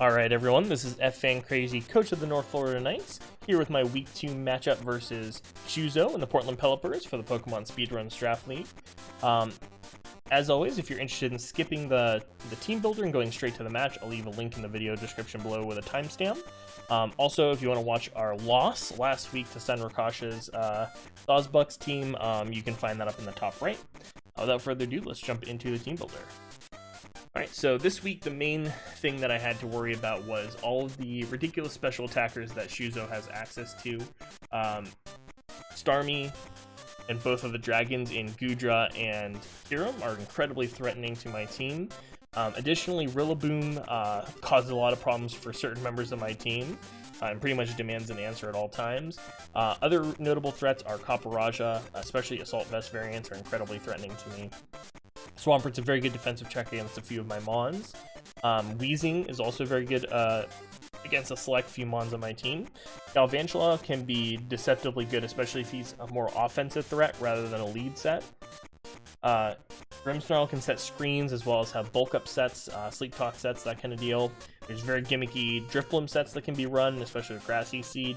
Alright everyone, this is F-Fan Crazy, coach of the North Florida Knights, here with my Week 2 matchup versus Shuzo and the Portland Pelippers for the Pokemon Speedruns Draft League. As always, if you're interested in skipping the team builder and going straight to the match, I'll leave a link in the video description below with a timestamp. Also, if you want to watch our loss last week to Senrakash's Thawsbucks team, you can find that up in the top right. Without further ado, let's jump into the team builder. Alright, so this week the main thing that I had to worry about was all of the ridiculous special attackers that Shuzo has access to. Starmie and both of the dragons in Goodra and Kyurem are incredibly threatening to my team. Additionally, Rillaboom causes a lot of problems for certain members of my team and pretty much demands an answer at all times. Other notable threats are Copperajah, especially Assault Vest variants are incredibly threatening to me. Swampert's a very good defensive check against a few of my Mons. Weezing is also very good against a select few Mons on my team. Galvantula can be deceptively good, especially if he's a more offensive threat rather than a lead set. Grimmsnarl can set screens as well as have bulk up sets, sleep talk sets, that kind of deal. There's very gimmicky Drifloom sets that can be run, especially with Grassy Seed.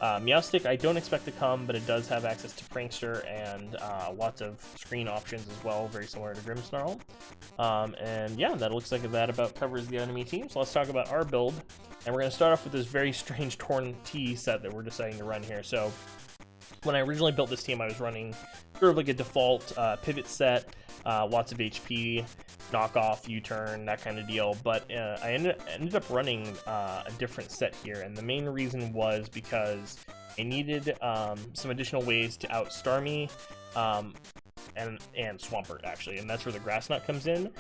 Meowstic I don't expect to come, but it does have access to Prankster and lots of screen options as well, very similar to Grimmsnarl. And yeah, that looks like that about covers the enemy team. So let's talk about our build. And we're going to start off with this very strange Torn T set that we're deciding to run here. So when I originally built this team, I was running sort of like a default pivot set, lots of HP, knockoff, U-turn, that kind of deal, but I ended up running a different set here, and the main reason was because I needed some additional ways to out Starmie and Swampert, actually, and that's where the Grassnot comes in.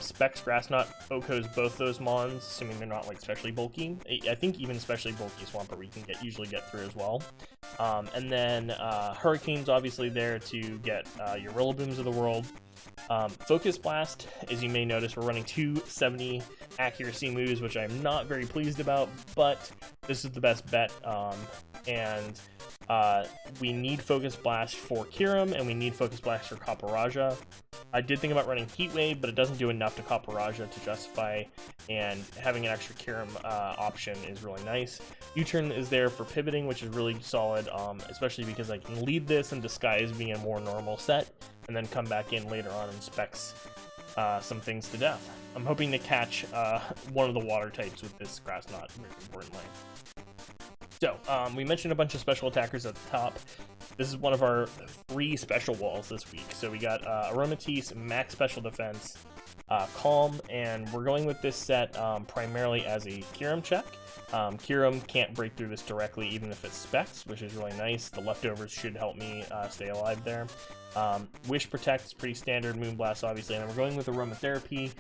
Specs Grassnot OHKOs both those Mons, assuming they're not like especially bulky. I think even especially bulky Swampert we can usually get through as well. And then Hurricane's obviously there to get your Rillabooms of the world. Focus Blast, as you may notice, we're running 270 accuracy moves, which I'm not very pleased about, but this is the best bet. And we need Focus Blast for Kyurem, and we need Focus Blast for Copperajah. I did think about running Heat Wave, but it doesn't do enough to Copperajah to justify, and having an extra Kyurem option is really nice. U-turn is there for pivoting, which is really solid, especially because I can lead this and disguise being a more normal set, and then come back in later on and specs some things to death. I'm hoping to catch one of the water types with this Grassnot, very importantly. So, we mentioned a bunch of special attackers at the top. This is one of our 3 special walls this week. So we got Aromatisse, max special defense, Calm, and we're going with this set primarily as a Kyurem check. Kyurem can't break through this directly even if it's specs, which is really nice. The leftovers should help me stay alive there. Wish Protect is pretty standard, Moonblast obviously, and then we're going with Aromatherapy.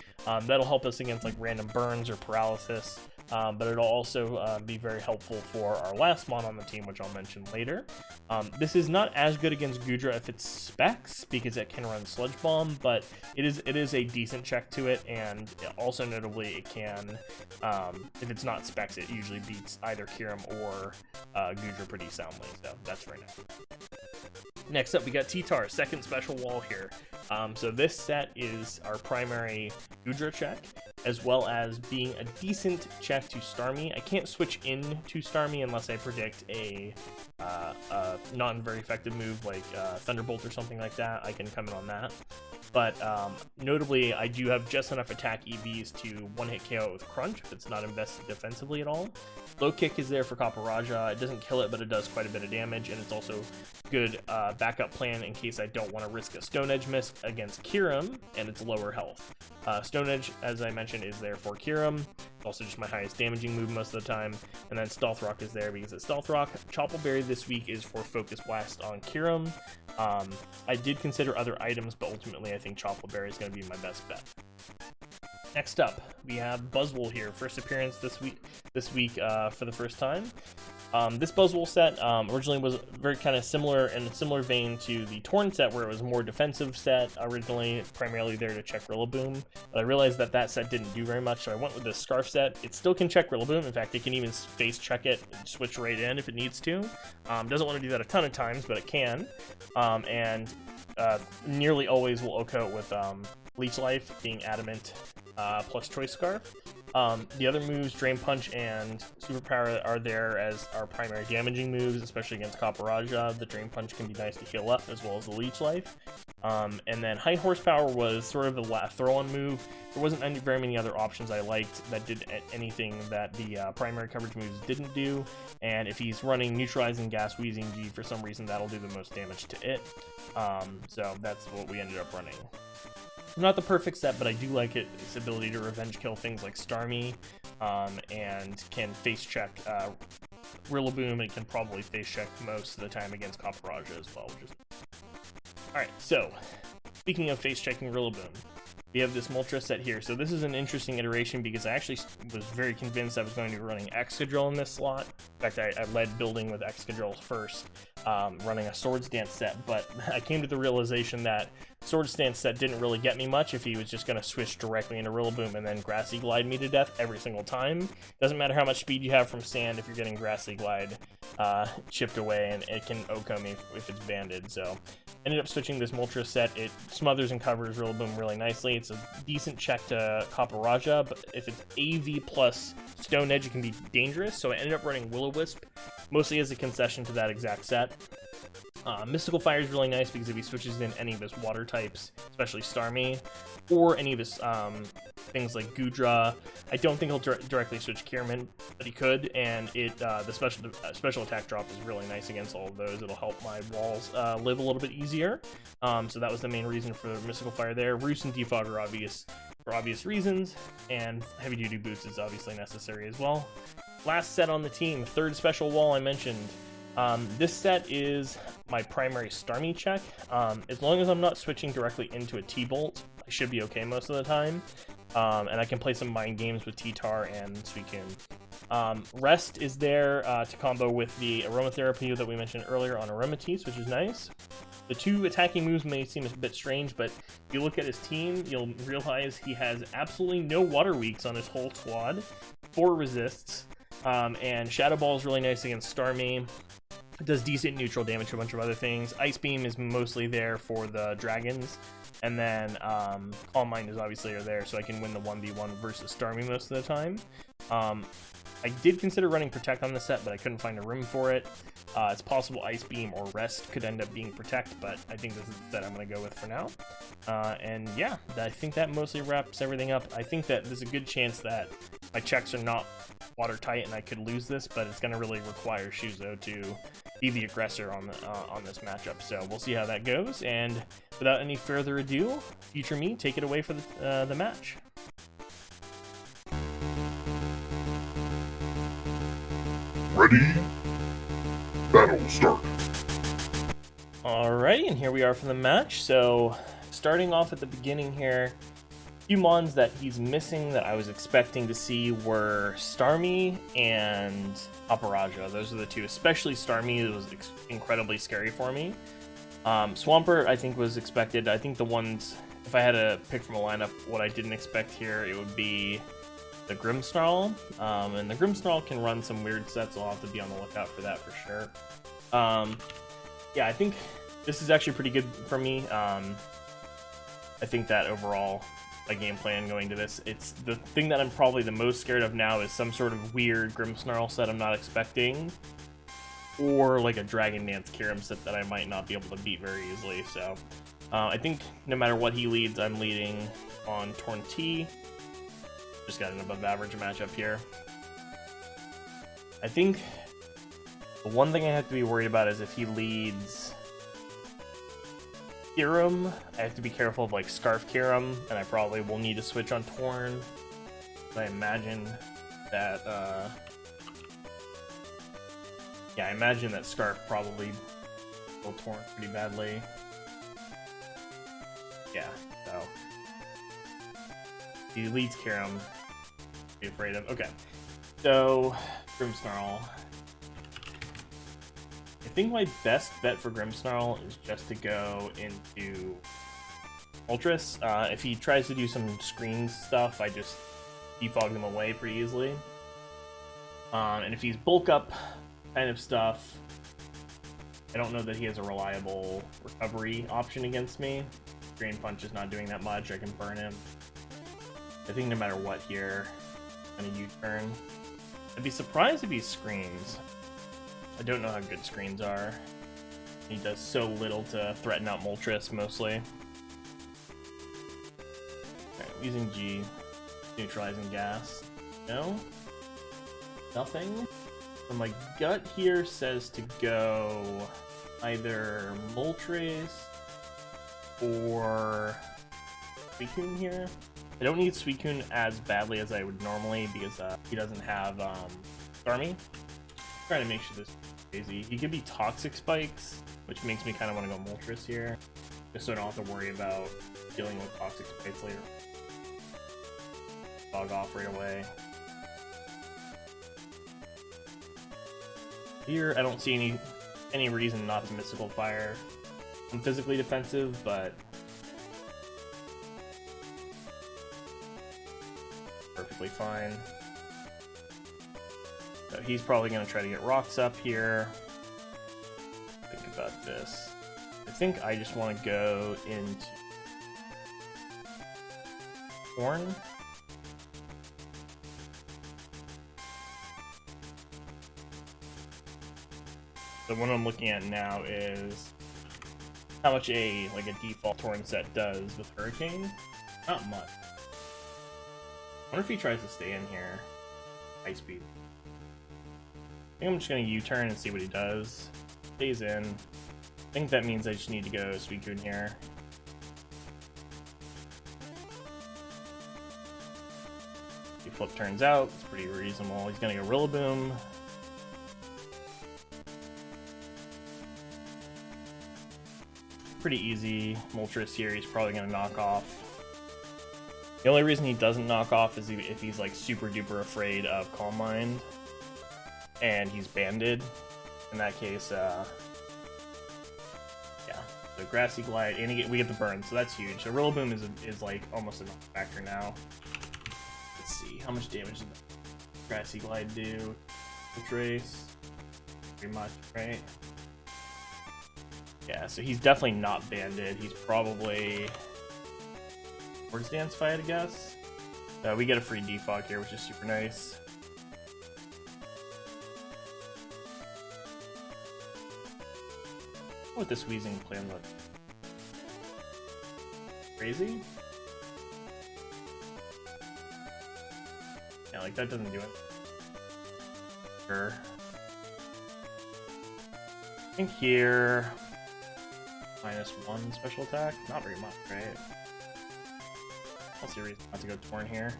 That'll help us against like random burns or paralysis. But it'll also be very helpful for our last Mon on the team, which I'll mention later. This is not as good against Goodra if it's specs, because it can run Sludge Bomb, but it is a decent check to it, and also notably it can, if it's not specs, it usually beats either Kyurem or Goodra pretty soundly, so that's very nice. Next up, we got T-Tar, second special wall here. So this set is our primary Goodra check, as well as being a decent check to Starmie. I can't switch into Starmie unless I predict a not very effective move like Thunderbolt or something like that. I can come in on that. But notably, I do have just enough attack EVs to one-hit KO it with Crunch if it's not invested defensively at all. Low Kick is there for Copperajah. It doesn't kill it, but it does quite a bit of damage, and it's also good backup plan in case I don't want to risk a Stone Edge miss against Kyurem, and it's lower health. Stone Edge, as I mentioned, is there for Kyurem. It's also just my highest damaging move most of the time. And then Stealth Rock is there because it's Stealth Rock. Choppleberry this week is for Focus Blast on Kyurem. I did consider other items, but ultimately I think Choppleberry is going to be my best bet. Next up, we have Buzzwole here, first appearance this week for the first time. This Buzzwole set originally was very kind of similar in a similar vein to the Torn set, where it was a more defensive set originally, primarily there to check Rillaboom. But I realized that that set didn't do very much, so I went with the Scarf set. It still can check Rillaboom. In fact, it can even face check it and switch right in if it needs to. Doesn't want to do that a ton of times, but it can. And nearly always will OHKO with Leech Life being adamant plus Choice Scarf. The other moves, Drain Punch and Superpower, are there as our primary damaging moves, especially against Copperajah. The Drain Punch can be nice to heal up, as well as the Leech Life. And then High Horsepower was sort of the last throw-on move. There wasn't very many other options I liked that did anything that the primary coverage moves didn't do. And if he's running Neutralizing Gas, Wheezing G, for some reason that'll do the most damage to it. So that's what we ended up running. Not the perfect set, but I do like its ability to revenge kill things like Starmie, and can face check Rillaboom, and can probably face check most of the time against Copperajah as well. Alright, so speaking of face checking Rillaboom, we have this Moltres set here. So this is an interesting iteration because I actually was very convinced I was going to be running Excadrill in this slot. In fact, I led building with Excadrill first, running a Swords Dance set, but I came to the realization that Swords Dance set didn't really get me much if he was just going to switch directly into Rillaboom and then Grassy Glide me to death every single time. Doesn't matter how much speed you have from Sand if you're getting Grassy Glide chipped away, and it can OHKO me if it's banded. So ended up switching this Moltres set. It smothers and covers Rillaboom really nicely. It's a decent check to Copperajah, but if it's AV plus Stone Edge, it can be dangerous. So I ended up running Will-O-Wisp, mostly as a concession to that exact set. Mystical Fire is really nice because if he switches in any of his water types, especially Starmie, or any of his things like Goodra, I don't think he'll directly switch Kierman, but he could, and the special attack drop is really nice against all of those. It'll help my walls live a little bit easier. So that was the main reason for Mystical Fire there. Roost and Defog are obvious for obvious reasons, and Heavy Duty Boots is obviously necessary as well. Last set on the team, third special wall I mentioned. This set is my primary Starmie check. As long as I'm not switching directly into a T-Bolt, I should be okay most of the time. And I can play some mind games with T-Tar and Suicune. Rest is there to combo with the Aromatherapy that we mentioned earlier on Aromatisse, which is nice. The two attacking moves may seem a bit strange, but if you look at his team, you'll realize he has absolutely no Water Weaks on his whole squad, 4 resists, and Shadow Ball is really nice against Starmie. It does decent neutral damage to a bunch of other things. Ice Beam is mostly there for the dragons, and then Calm Mind is obviously there, so I can win the 1v1 versus Starmie most of the time. I did consider running Protect on the set, but I couldn't find a room for it. It's possible Ice Beam or Rest could end up being Protect, but I think this is the set I'm going to go with for now. And yeah, I think that mostly wraps everything up. I think that there's a good chance that my checks are not watertight and I could lose this, but it's going to really require Shuzo to be the aggressor on this matchup. So we'll see how that goes, and without any further ado, future me, take it away for the match. Ready? Battle start. Alrighty, and here we are for the match. So starting off at the beginning here, few mons that he's missing that I was expecting to see were Starmie and Copperajah. Those are the two, especially Starmie. It was incredibly scary for me. Swampert, I think, was expected. I think the ones, if I had to pick from a lineup, what I didn't expect here, it would be the Grimmsnarl. And the Grimmsnarl can run some weird sets. I'll have to be on the lookout for that for sure. Yeah, I think this is actually pretty good for me. I think that overall, my game plan going to this, it's the thing that I'm probably the most scared of now is some sort of weird Grimmsnarl set I'm not expecting, or like a Dragon Dance Kyurem set that I might not be able to beat very easily. So I think no matter what he leads, I'm leading on Torn T. Just got an above average matchup here. I think the one thing I have to be worried about is if he leads Kyurem, I have to be careful of like Scarf Kyurem, and I probably will need to switch on Torn. I imagine that, yeah, I imagine that Scarf probably will Torn pretty badly. Yeah, so he leads Kyurem. Be afraid of. Okay, so Grimmsnarl. I think my best bet for Grimmsnarl is just to go into Moltres. If he tries to do some screen stuff, I just defog him away pretty easily. And if he's bulk up kind of stuff, I don't know that he has a reliable recovery option against me. Drain Punch is not doing that much. I can burn him. I think no matter what here, I'm gonna U-turn. I'd be surprised if he screens. I don't know how good screens are. He does so little to threaten out Moltres, mostly. Alright, using G. Neutralizing gas. No? Nothing? So my gut here says to go either Moltres or Suicune here. I don't need Suicune as badly as I would normally because he doesn't have Starmie. Trying to make sure this is crazy. He could be Toxic Spikes, which makes me kind of want to go Moltres here, just so I don't have to worry about dealing with Toxic Spikes later. Log off right away. Here, I don't see any reason not to Mystical Fire. I'm physically defensive, but perfectly fine. So he's probably going to try to get rocks up here. Think about this. I think I just want to go into Horn. So what I'm looking at now is how much a default Torn set does with Hurricane. Not much. I wonder if he tries to stay in here. High speed. I think I'm just gonna U-turn and see what he does. Stays in. I think that means I just need to go Suicune here. He flip turns out, it's pretty reasonable. He's gonna go Rillaboom. Pretty easy. Moltres here, he's probably gonna knock off. The only reason he doesn't knock off is if he's like super duper afraid of Calm Mind and he's banded. In that case, yeah. So Grassy Glide, and we get the burn, so that's huge. So Rillaboom is like almost a factor now. Let's see, how much damage does Grassy Glide do? Trace, pretty much, right? Yeah, so he's definitely not banded. He's probably Words Dance fight, I guess. We get a free defog here, which is super nice. What this Wheezing plan look? Crazy? Yeah, like that doesn't do it. Sure. I think here -1 special attack. Not very much, right? I don't see a reason not to go Torn here.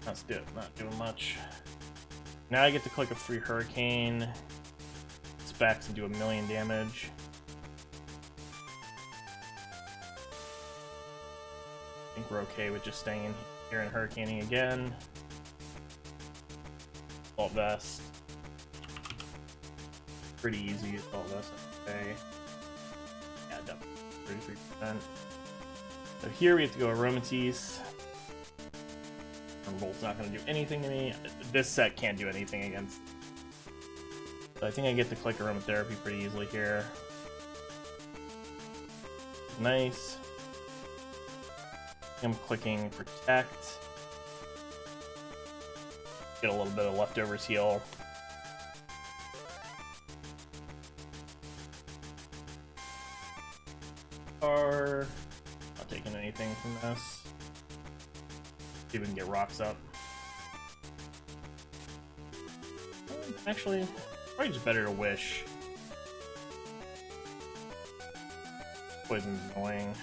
Let's do it. Not doing much. Now I get to click a free Hurricane. Specs and do 1,000,000 damage. I think we're okay with just staying in here and Hurricaning again. Assault Vest. Pretty easy Assault Vest, I'd say. Yeah, definitely 33%. So here we have to go Aromatisse. Bolt's not going to do anything to me. This set can't do anything against. So I think I get to click Aromatherapy pretty easily here. Nice. I'm clicking Protect. Get a little bit of Leftovers heal. Not taking anything from this. See if we can get rocks up. Actually, probably just better to Wish. Poison's annoying.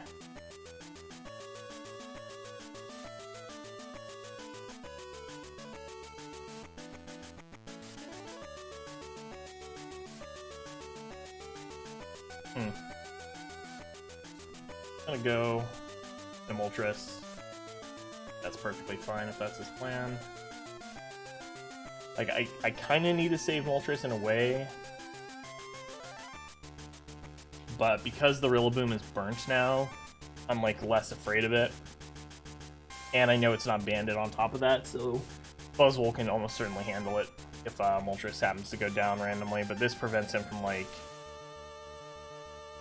I'm gonna go to Moltres. That's perfectly fine if that's his plan. Like, I kind of need to save Moltres in a way. But because the Rillaboom is burnt now, I'm like less afraid of it. And I know it's not banded on top of that, so Buzzwole can almost certainly handle it if Moltres happens to go down randomly. But this prevents him from like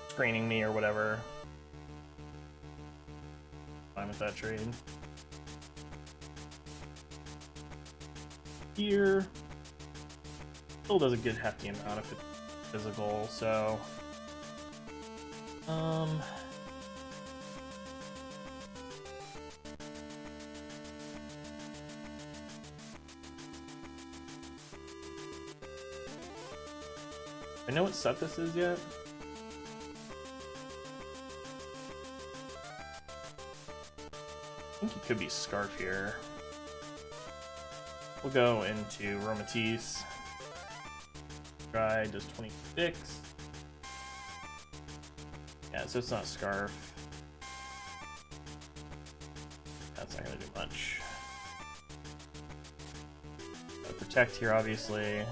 screening me or whatever. Fine with that trade. Here still does a good hefty amount if it's physical, so I know what set this is yet. I think it could be Scarf here. We'll go into Aromatisse. Try does 26. Yeah, so it's not Scarf. That's not gonna do much. Gotta protect here, obviously.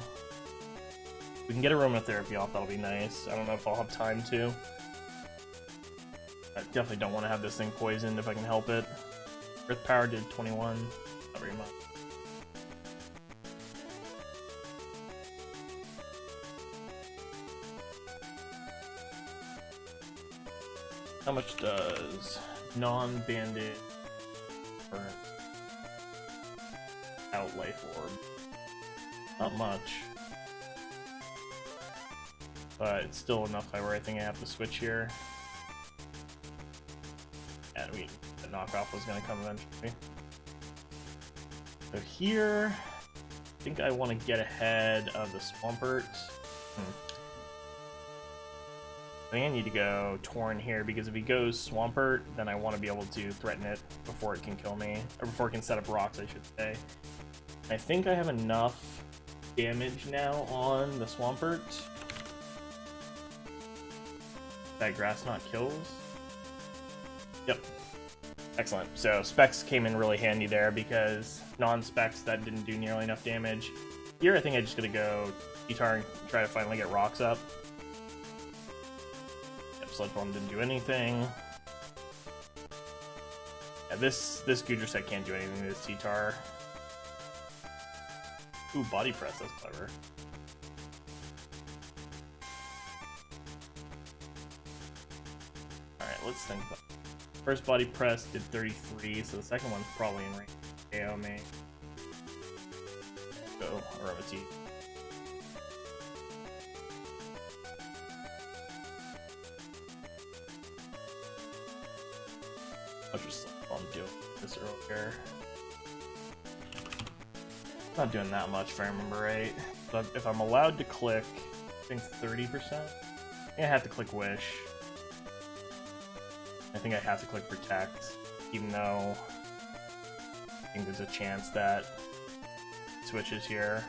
We can get Aromatherapy off, that'll be nice. I don't know if I'll have time to. I definitely don't want to have this thing poisoned if I can help it. Earth Power did 21, not very much. How much does non-banded burn out Life Orb? Not much. But it's still enough where I think I have to switch here. And the knockoff was going to come eventually. So here, I think I want to get ahead of the Swampert. I think I need to go Torn here, because if he goes Swampert, then I want to be able to threaten it before it can kill me. Or before it can set up rocks, I should say. I think I have enough damage now on the Swampert. That Grass Knot kills. Yep. Excellent. So Specs came in really handy there, because non-Specs that didn't do nearly enough damage. Here I think I'm just going to go Guitar and try to finally get rocks up. Sludge Bomb didn't do anything. Yeah, this Goodra set can't do anything to this T-Tar. Ooh, Body Press, that's clever. Alright, let's think about it. First Body Press did 33, so the second one's probably in range. KO me. Go, Aromatisse. I'll just do this earlier. Not doing that much if I remember right. But if I'm allowed to click, I think 30%? I think I have to click Wish. I think I have to click Protect, even though I think there's a chance that it switches here.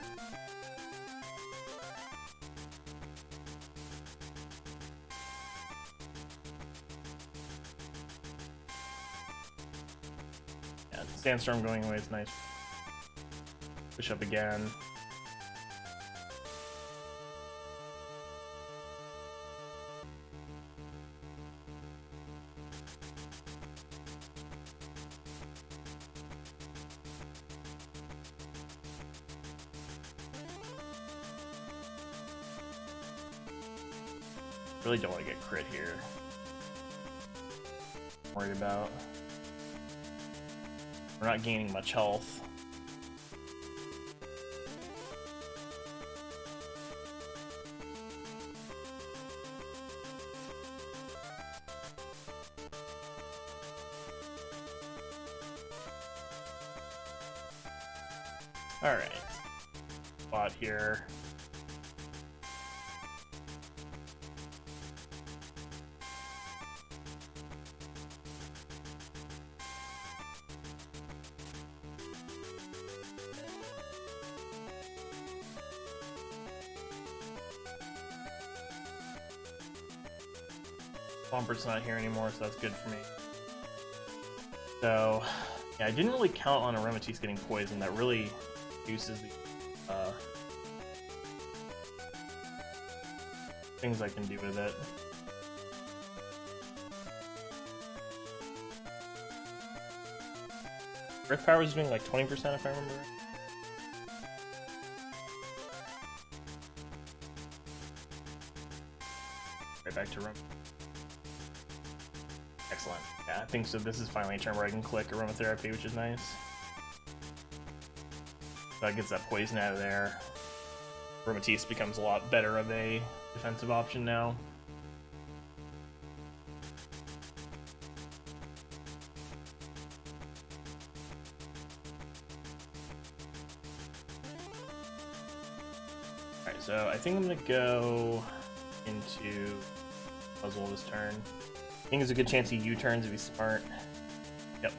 Sandstorm going away is nice. Push up again. Really don't want to get crit here. Worried about. We're not gaining much health. Alright. Spot here. Swampert's not here anymore, so that's good for me. So, yeah, I didn't really count on Aromatisse getting poisoned. That really reduces the things I can do with it. Earth Power is doing like 20% if I remember right. Right back to room. Excellent. Yeah, I think so. This is finally a turn where I can click Aromatherapy, which is nice. So that gets that poison out of there. Aromatisse becomes a lot better of a defensive option now. Alright, so I think I'm gonna go into Puzzle this turn. I think there's a good chance he U-turns if he's smart. Yep.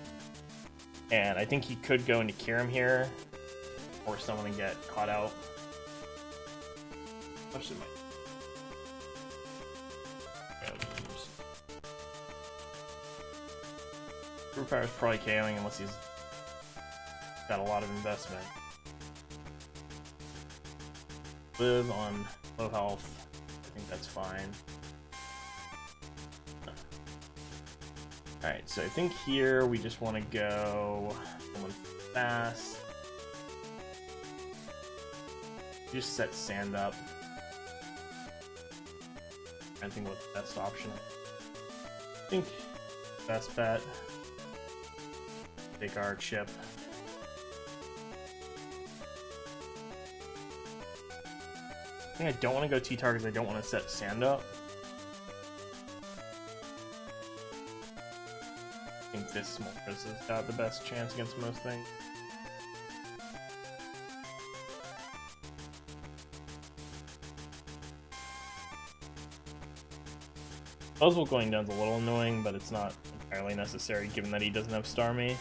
And I think he could go into Kyurem here, or someone and get caught out. Actually, might. Group Power is probably KOing unless he's got a lot of investment. Live on low health. I think that's fine. Alright, so I think here we just want to go someone fast. Just set Sand up. I think what's the best option. I think best bet. Take our chip. I think I don't want to go T-Tar because I don't want to set Sand up. I think this Smolder's has got the best chance against most things. Buzzwole going down is a little annoying, but it's not entirely necessary given that he doesn't have Starmie.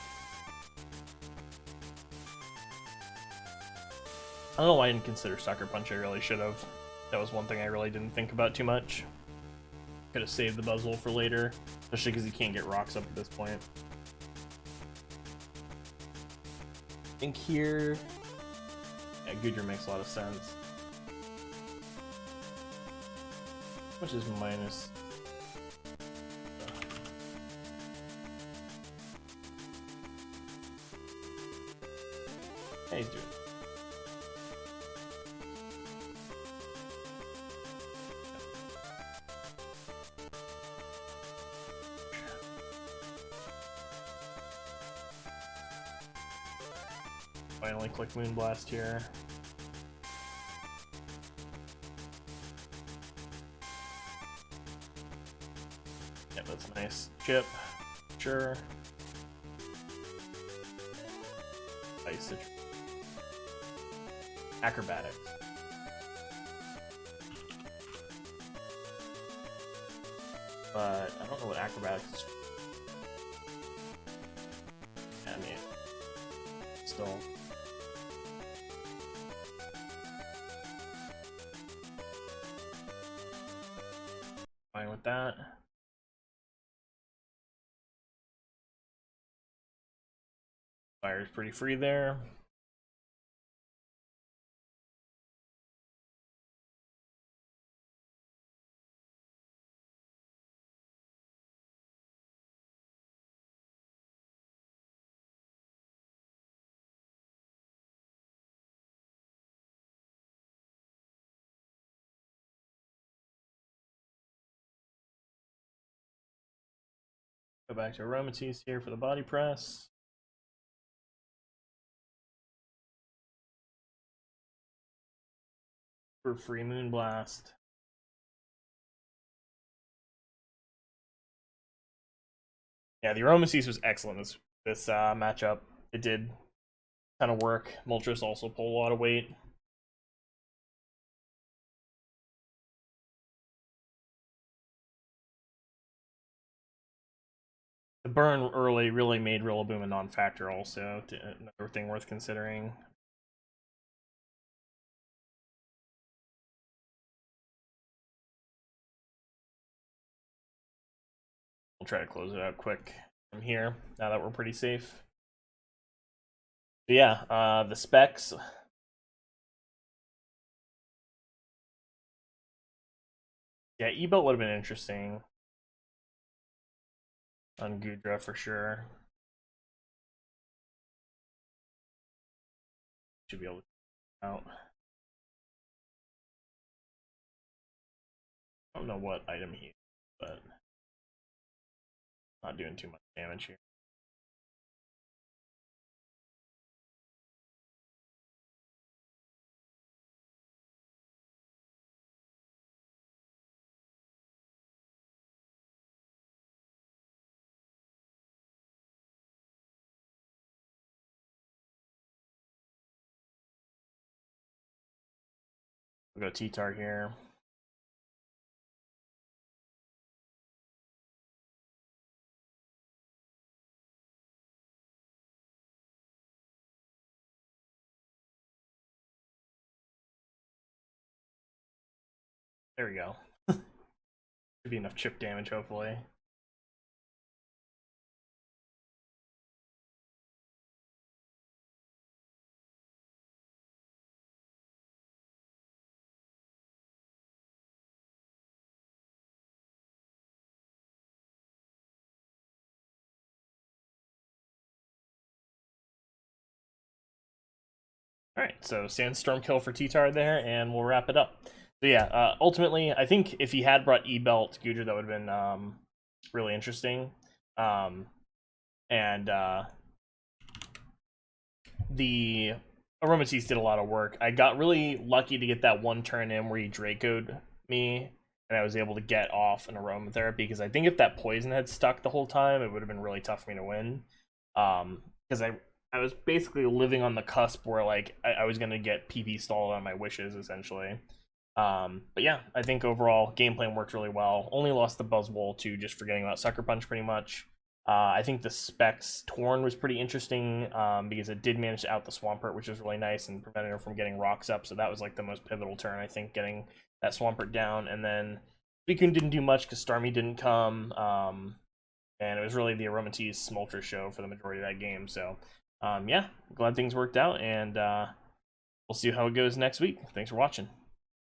I don't know why I didn't consider Sucker Punch. I really should have. That was one thing I really didn't think about too much. Could have saved the Buzzwole for later, especially because he can't get rocks up at this point. I think here, yeah, Goodra makes a lot of sense. Which is minus. Hey, dude. Finally click Moonblast here. Yeah, that's nice. Chip. Sure. Ice Citrus. Acrobatics. But I don't know what acrobatics is. I mean, still. Fine with that. Fire's pretty free there. Go back to Aromatisse here for the body press. For free Moonblast. Yeah, the Aromatisse was excellent this matchup. It did kind of work. Moltres also pulled a lot of weight. The burn early really made Rillaboom a non-factor also, another thing worth considering. We'll try to close it out quick from here, now that we're pretty safe. But yeah, the specs. Yeah, E-Belt would have been interesting on Goodra for sure. Should be able to out. I don't know what item he used, but Not doing too much damage here. We'll go T-Tar here. There we go. Should be enough chip damage, hopefully. Alright, so Sandstorm kill for T-Tar there, and we'll wrap it up. So yeah, ultimately, I think if he had brought E-Belt Goodra, that would have been really interesting. The Aromatisse did a lot of work. I got really lucky to get that one turn in where he Draco'd me, and I was able to get off an Aromatherapy, because I think if that poison had stuck the whole time, it would have been really tough for me to win. Because I was basically living on the cusp where like I was gonna get PP stalled on my wishes essentially. But yeah, I think overall game plan worked really well. Only lost the Buzzwole to just forgetting about Sucker Punch pretty much. I think the Specs Torn was pretty interesting because it did manage to out the Swampert, which was really nice and prevented her from getting rocks up. So that was like the most pivotal turn, I think, getting that Swampert down. And then Suicune didn't do much because Starmie didn't come. And it was really the Aromatisse Smolter show for the majority of that game. So yeah, glad things worked out, and we'll see how it goes next week. Thanks for watching.